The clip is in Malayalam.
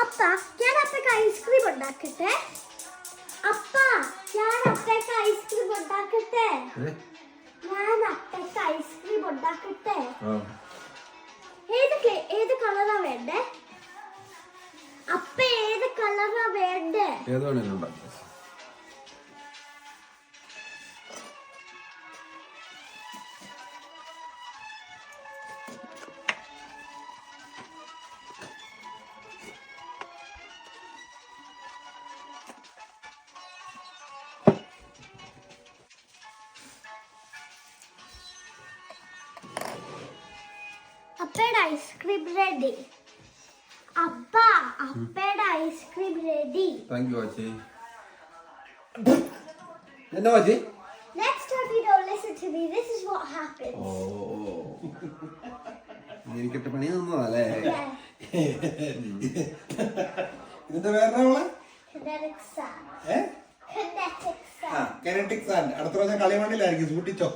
അപ്പ ഞാൻ അപ്പക്ക് ഐസ്ക്രീം ഉണ്ടാക്കട്ടെ. അപ്പ ഞാൻ അപ്പക്ക് ഐസ്ക്രീം ഉണ്ടാക്കട്ടെ. ഞാൻ അപ്പക്ക് ഐസ്ക്രീം ഉണ്ടാക്കട്ടെ. ഏത് കളറാ വേണ്ടേ? അപ്പ ഏത് കളറാ വേണ്ടേ? ഏതാണ് ഉണ്ടാക്കുക? അപ്പയുടെ ഐസ്ക്രീം റെഡി. അപ്പ അപ്പയുടെ ഐസ്ക്രീം റെഡി. താങ്ക് യു വാച്ചി. എന്നാ വാച്ചി? Next time you don't listen to me, this is what happens. എനിക്കിട്ട് പണി തന്നതല്ലേ? ഇതിന്റെ പേരെന്താ? Kinetic sand. കിനറ്റിക് സാൻഡ്. അടുത്ത പ്രാവശ്യം കളിമണ്ണിലായിരിക്കും, സൂക്ഷിച്ചോ.